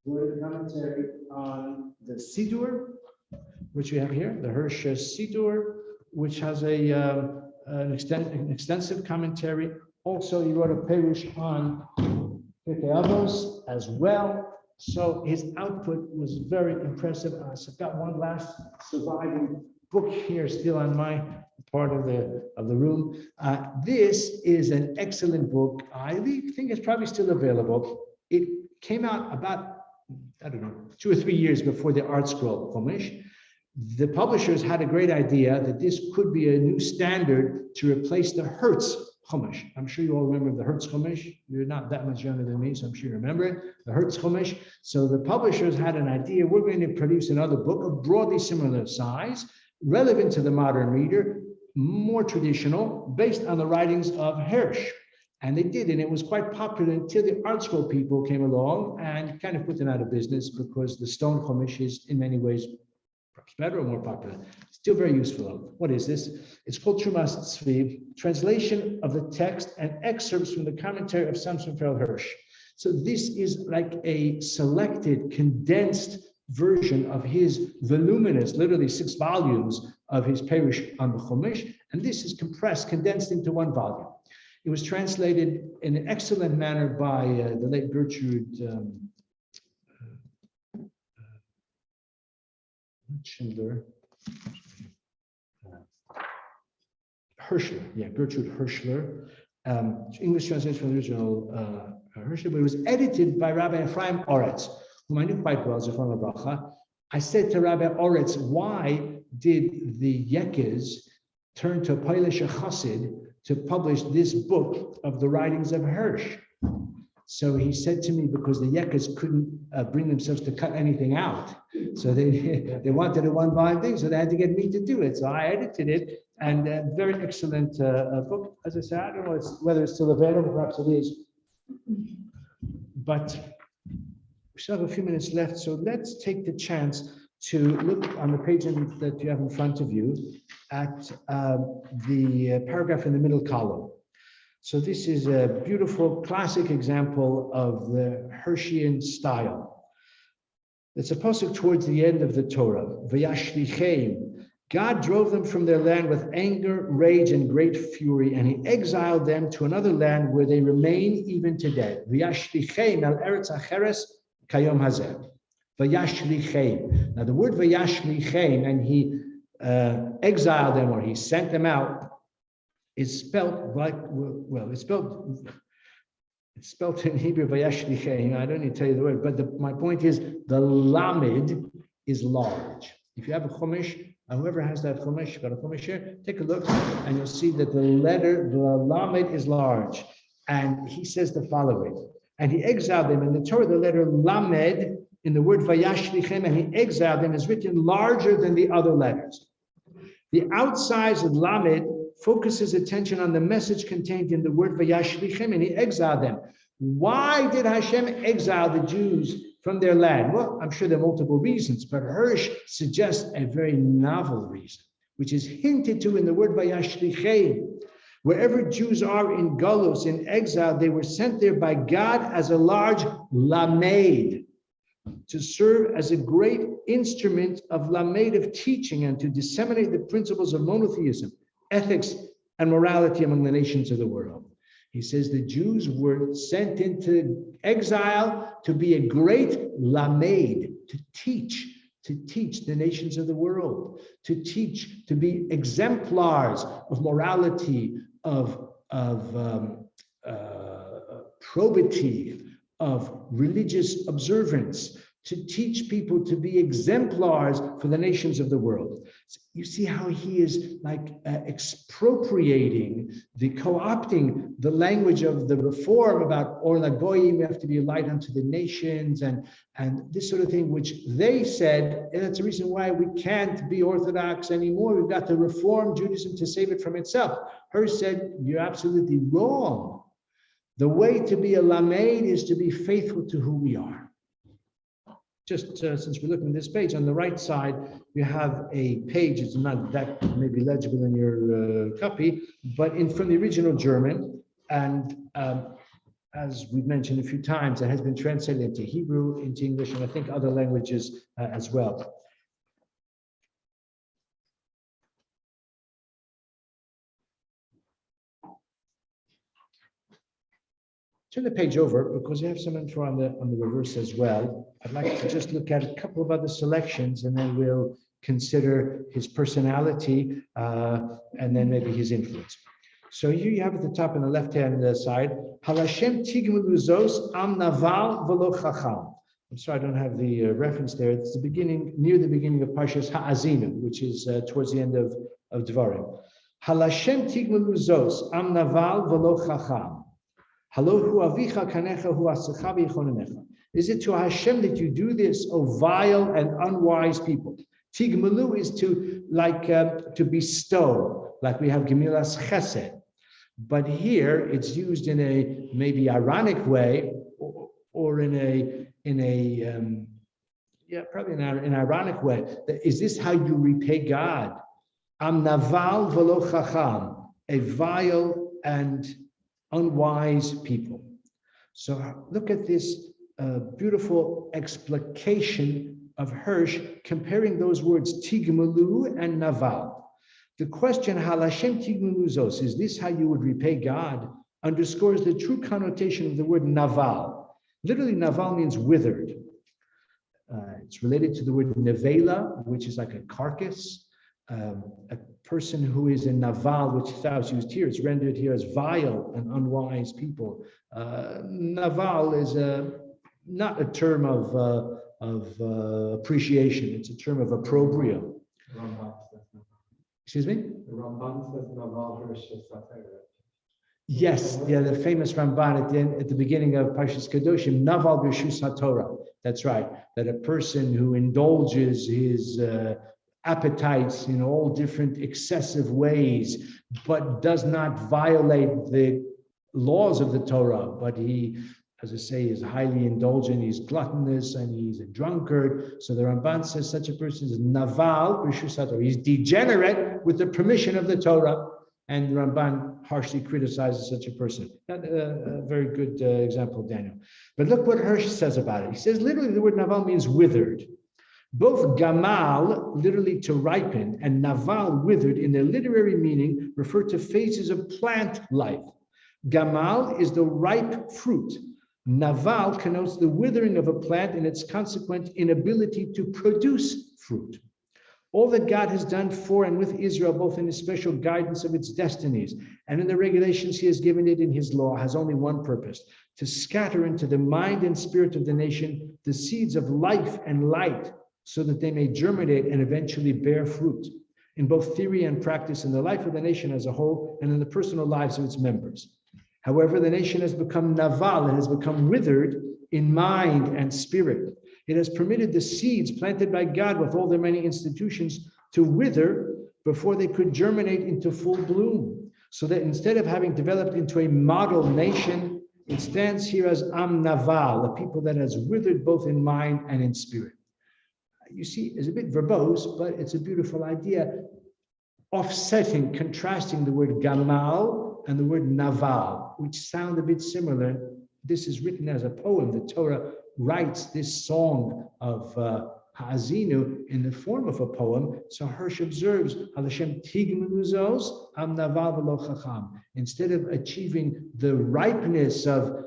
wrote a commentary on the Siddur, which we have here, the Hirsch Siddur, which has an extensive commentary. Also, he wrote a perush on Pirkei Avos as well. So his output was very impressive. I've got one last surviving book here still on my part of the room. This is an excellent book. I think it's probably still available. It came out about, I don't know, 2 or 3 years before the Art Scroll Chumash. The publishers had a great idea that this could be a new standard to replace the Hertz Chumash. I'm sure you all remember the Hertz Chumash. You're not that much younger than me, so I'm sure you remember it, the Hertz Chumash. So the publishers had an idea, we're going to produce another book of broadly similar size, relevant to the modern reader, more traditional, based on the writings of Hirsch. And they did, and it was quite popular until the Art Scroll people came along and kind of put them out of business because the Stone Chumash is in many ways perhaps better or more popular. Still very useful. What is this? It's called Trumas Tzvi, translation of the text and excerpts from the commentary of Samson Feld Hirsch. So this is like a selected, condensed version of his voluminous, literally 6 volumes of his perush on the Chumash, and this is compressed, condensed into 1 volume. It was translated in an excellent manner by the late Gertrude Gertrude Hirschler. English translation from the original Hirschler, but it was edited by Rabbi Ephraim Oretz, whom I knew quite well, Zechron Bracha. I said to Rabbi Oretz, why did the Yekes turn to Polish Chassid to publish this book of the writings of Hirsch? So he said to me, because the Yekes couldn't bring themselves to cut anything out. So they wanted a 1-volume thing, so they had to get me to do it. So I edited it, and a very excellent book. As I said, I don't know whether it's still available, perhaps it is. But we still have a few minutes left, so let's take the chance to look on the page that you have in front of you at the paragraph in the middle column. So this is a beautiful classic example of the Hirschian style. It's a pasuk towards the end of the Torah. V'yashlicheim. God drove them from their land with anger, rage, and great fury, and he exiled them to another land where they remain even today. V'yashlicheim el eretz acheres kayom hazeh. V'yashlicheim. Now the word v'yashlicheim, and he exiled them, or he sent them out, is spelled like, well, it's spelled in Hebrew, v'yashlicheim. I don't need to tell you the word, but my point is the lamed is large. If you have a chumash, whoever has that chumash, got a chumash here, take a look, and you'll see that the letter, the lamed is large. And he says the following, and he exiled them. In the Torah, the letter Lamed, in the word Vayashlichem, and he exiled them, is written larger than the other letters. The outsize of Lamed focuses attention on the message contained in the word Vayashlichem, and he exiled them. Why did Hashem exile the Jews from their land? Well, I'm sure there are multiple reasons, but Hirsch suggests a very novel reason, which is hinted to in the word Vayashlichem. Wherever Jews are in Galus, in exile, they were sent there by God as a large Lamed, to serve as a great instrument of Lamed, of teaching, and to disseminate the principles of monotheism, ethics, and morality among the nations of the world. He says the Jews were sent into exile to be a great Lamed, to teach the nations of the world, to teach, to be exemplars of morality, of probity, of religious observance, to teach people to be exemplars for the nations of the world. So you see how he is like expropriating, co-opting the language of the reform about Or Lagoyim, you have to be a light unto the nations, and this sort of thing, which they said, and that's the reason why we can't be Orthodox anymore. We've got to reform Judaism to save it from itself. Hirsch said, you're absolutely wrong. The way to be a Lamed is to be faithful to who we are. Just since we're looking at this page, on the right side, you have a page. It's not that maybe legible in your copy, but from the original German. And as we've mentioned a few times, it has been translated into Hebrew, into English, and I think other languages as well. Turn the page over because you have some info on the reverse as well. I'd like to just look at a couple of other selections, and then we'll consider his personality and then maybe his influence. So here you have at the top on the left-hand side, Halashem tigmeluzos am naval velo chacham. I'm sorry, I don't have the reference there. It's the beginning, near the beginning of Parshas Ha'azinim, which is towards the end of Dvarim. Halashem tigmeluzos am naval velo chacham. Is it to Hashem that you do this, O vile and unwise people? Tigmalu is to bestow, like we have Gemilas Chesed. But here it's used in a maybe ironic way, or in an ironic way. Is this how you repay God? Am naval velo chacham, a vile and unwise people. So look at this beautiful explication of Hirsch, comparing those words tigmalu and naval. The question, halashem tigmaluzos, is this how you would repay God, underscores the true connotation of the word naval. Literally, naval means withered. It's related to the word nevela, which is like a carcass. A person who is a naval, which is used here, it's rendered here as vile and unwise people. Naval is not a term of appreciation; it's a term of opprobrium. Excuse me? The Ramban says naval versus satire. Yes, yeah, the famous Ramban at the beginning of Parshas Kedoshim, naval b'shus haTorah. That's right. That a person who indulges his appetites in all different excessive ways, but does not violate the laws of the Torah, but he, as I say, is highly indulgent, he's gluttonous, and he's a drunkard. So the Ramban says such a person is naval b'shus haTorah. He's degenerate with the permission of the Torah, and the Ramban harshly criticizes such a person. Not a very good example, Daniel. But look what Hirsch says about it. He says literally the word naval means withered. Both gamal, literally to ripen, and naval, withered, in their literary meaning, refer to phases of plant life. Gamal is the ripe fruit. Naval connotes the withering of a plant and its consequent inability to produce fruit. All that God has done for and with Israel, both in his special guidance of its destinies and in the regulations he has given it in his law, has only one purpose: to scatter into the mind and spirit of the nation the seeds of life and light, so that they may germinate and eventually bear fruit in both theory and practice, in the life of the nation as a whole and in the personal lives of its members. However, the nation has become naval, it has become withered in mind and spirit. It has permitted the seeds planted by God with all their many institutions to wither before they could germinate into full bloom. So that instead of having developed into a model nation, it stands here as Am Naval, a people that has withered both in mind and in spirit. You see, it's a bit verbose, but it's a beautiful idea, offsetting, contrasting the word Gamal and the word Naval, which sound a bit similar. This is written as a poem. The Torah writes this song of Ha'azinu in the form of a poem. So Hirsch observes, Hashem tigmenuzos am naval v'lo chacham. Instead of achieving the ripeness of,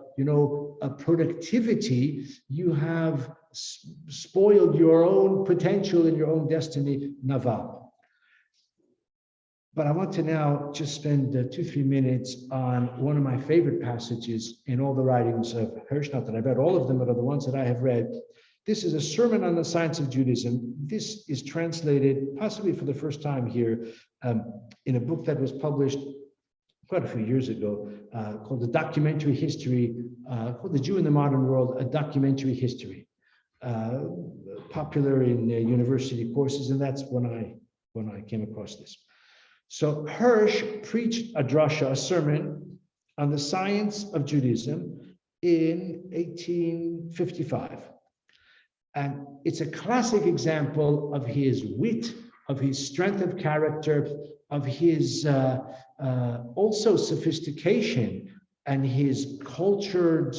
a productivity, you have spoiled your own potential and your own destiny, naval. But I want to now just spend 2-3 minutes on one of my favorite passages in all the writings of Hirsch. Not that I've read all of them, but are the ones that I have read. This is a sermon on the science of Judaism. This is translated, possibly for the first time here, in a book that was published quite a few years ago, called The Documentary History, called The Jew in the Modern World, A Documentary History, popular in university courses, and that's when I came across this. So Hirsch preached a drasha, a sermon on the science of Judaism in 1855. And it's a classic example of his wit, of his strength of character, of his also sophistication and his cultured,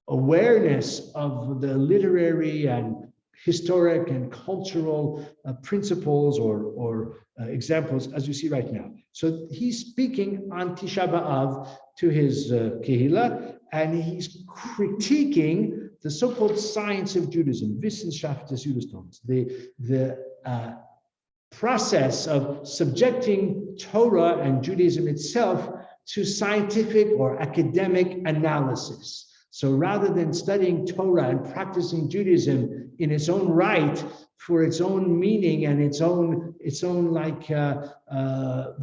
awareness of the literary and historic and cultural principles or examples, as you see right now. So he's speaking on Tisha B'Av to his Kehillah, and he's critiquing the so-called science of Judaism, Wissenschaft des Judentums, the process of subjecting Torah and Judaism itself to scientific or academic analysis. So rather than studying Torah and practicing Judaism in its own right, for its own meaning and its own the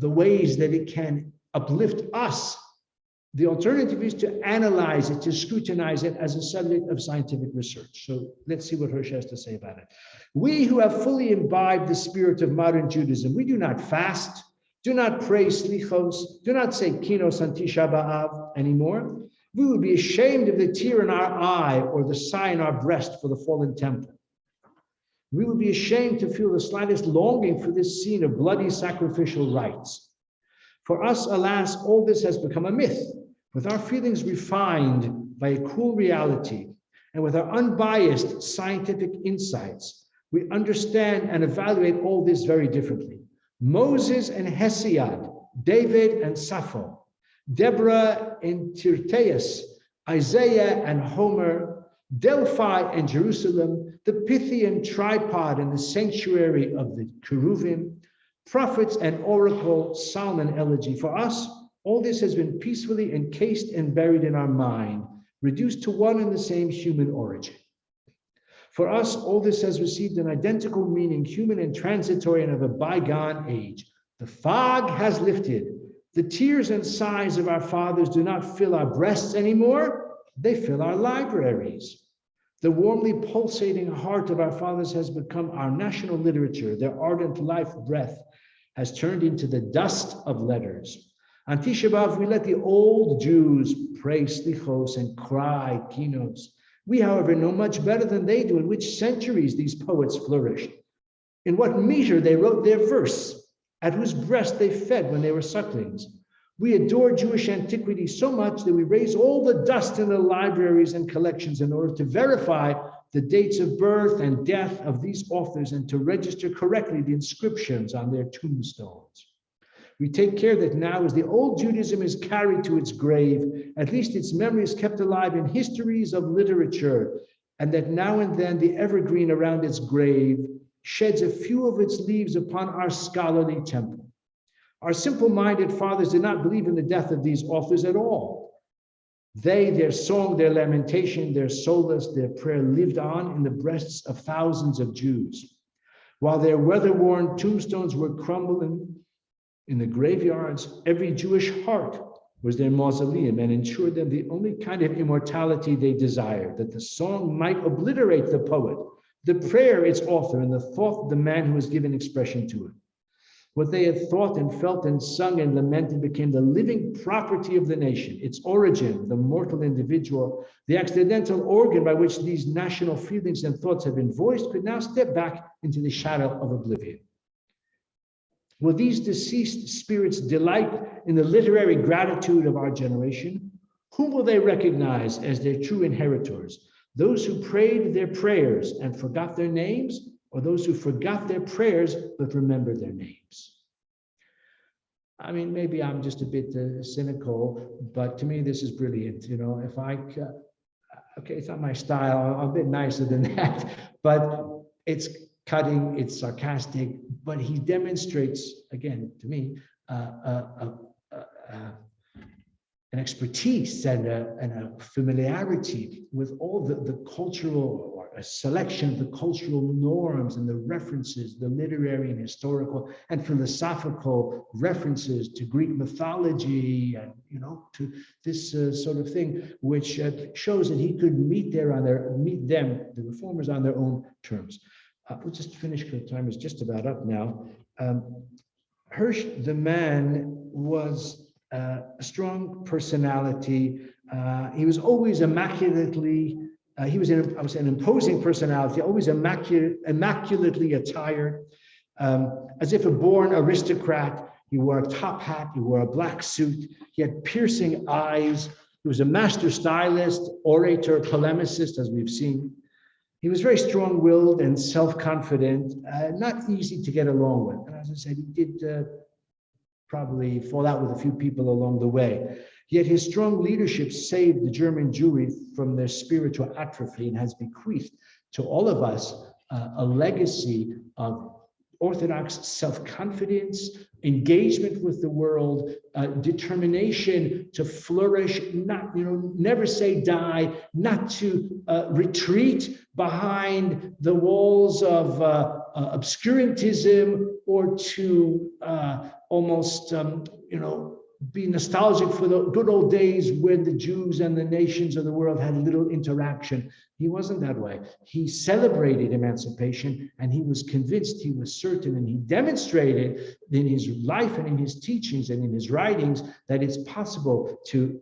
ways that it can uplift us, the alternative is to analyze it, to scrutinize it as a subject of scientific research. So let's see what Hirsch has to say about it. We who have fully imbibed the spirit of modern Judaism, we do not fast, do not pray slichos, do not say kinos on Tisha B'Av anymore. We would be ashamed of the tear in our eye or the sigh in our breast for the fallen temple. We would be ashamed to feel the slightest longing for this scene of bloody sacrificial rites. For us, alas, all this has become a myth, with our feelings refined by a cruel reality, and with our unbiased scientific insights, we understand and evaluate all this very differently. Moses and Hesiod, David and Sappho, Deborah and Tirteus, Isaiah and Homer, Delphi and Jerusalem, the Pythian tripod and the sanctuary of the Cheruvim, prophets and oracle, psalm and elegy. For us, all this has been peacefully encased and buried in our mind, reduced to one and the same human origin. For us, all this has received an identical meaning, human and transitory and of a bygone age. The fog has lifted. The tears and sighs of our fathers do not fill our breasts anymore. They fill our libraries. The warmly pulsating heart of our fathers has become our national literature. Their ardent life breath has turned into the dust of letters. On Tisha B'Av, we let the old Jews pray slichos and cry kinos. We, however, know much better than they do in which centuries these poets flourished, in what meter they wrote their verse, at whose breast they fed when they were sucklings. We adore Jewish antiquity so much that we raise all the dust in the libraries and collections in order to verify the dates of birth and death of these authors and to register correctly the inscriptions on their tombstones. We take care that now, as the old Judaism is carried to its grave, at least its memory is kept alive in histories of literature, and that now and then the evergreen around its grave sheds a few of its leaves upon our scholarly temple. Our simple-minded fathers did not believe in the death of these authors at all. They, their song, their lamentation, their solace, their prayer lived on in the breasts of thousands of Jews. While their weather-worn tombstones were crumbling in the graveyards, every Jewish heart was their mausoleum and ensured them the only kind of immortality they desired, that the song might obliterate the poet, the prayer its author, and the thought the man who has given expression to it. What they had thought and felt and sung and lamented became the living property of the nation, its origin, the mortal individual, the accidental organ by which these national feelings and thoughts have been voiced, could now step back into the shadow of oblivion. Will these deceased spirits delight in the literary gratitude of our generation? Whom will they recognize as their true inheritors? Those who prayed their prayers and forgot their names, or those who forgot their prayers but remembered their names? I mean, maybe I'm just a bit cynical, but to me, this is brilliant. You know, if I, okay, it's not my style, I'm a bit nicer than that, but it's cutting, it's sarcastic, but he demonstrates, again, to me, an expertise and a familiarity with all the cultural, or a selection of the cultural norms and the references, the literary and historical and philosophical references to Greek mythology and, you know, to this sort of thing, which shows that he could meet them, the reformers, on their own terms. We'll just finish, because time is just about up now. Hirsch, the man, was a strong personality. He was always immaculately, I would say an imposing personality, always immaculately attired, as if a born aristocrat. He wore a top hat, he wore a black suit, he had piercing eyes. He was a master stylist, orator, polemicist, as we've seen. He was very strong-willed and self-confident, not easy to get along with. And as I said, he did probably fall out with a few people along the way. Yet his strong leadership saved the German Jewry from their spiritual atrophy and has bequeathed to all of us a legacy of Orthodox self-confidence, engagement with the world, determination to flourish, not, never say die, not to retreat behind the walls of obscurantism, or to almost, be nostalgic for the good old days when the Jews and the nations of the world had little interaction. He wasn't that way. He celebrated emancipation, and he was convinced, he was certain, and he demonstrated in his life and in his teachings and in his writings that it's possible to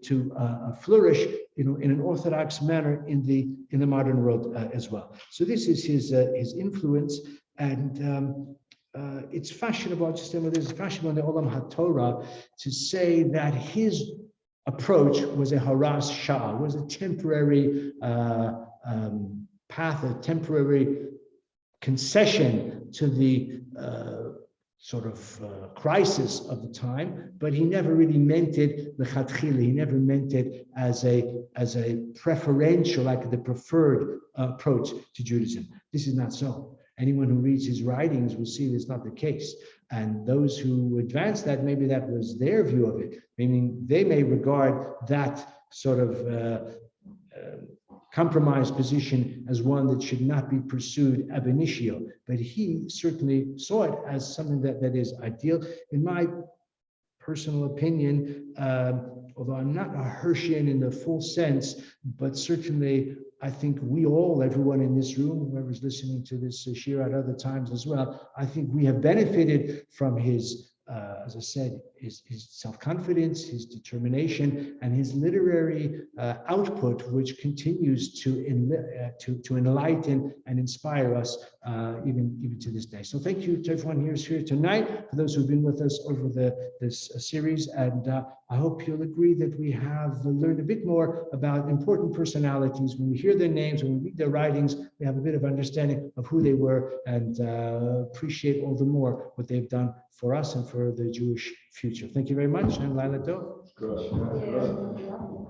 flourish, in an orthodox manner in the modern world as well. So this is his influence, and it's fashionable, it's fashionable in the Olam HaTorah to say that his approach was a haras shah, was a temporary path, a temporary concession to the sort of crisis of the time, but he never really meant it l'chatchila. He never meant it as a preferential, like the preferred approach to Judaism. This is not so. Anyone who reads his writings will see that's not the case. And those who advance that, maybe that was their view of it, meaning they may regard that sort of compromised position as one that should not be pursued ab initio. But he certainly saw it as something that is ideal. In my personal opinion, although I'm not a Hirschian in the full sense, but certainly I think we all, everyone in this room, whoever's listening to this shir at other times as well, I think we have benefited from his, as I said, his self-confidence, his determination, and his literary output, which continues to enlighten and inspire us even to this day. So thank you to everyone who's here tonight, for those who've been with us over this series, and I hope you'll agree that we have learned a bit more about important personalities. When we hear their names, when we read their writings, we have a bit of understanding of who they were, and appreciate all the more what they've done for us and for the Jewish future. Thank you very much, and Laila Tov. Good.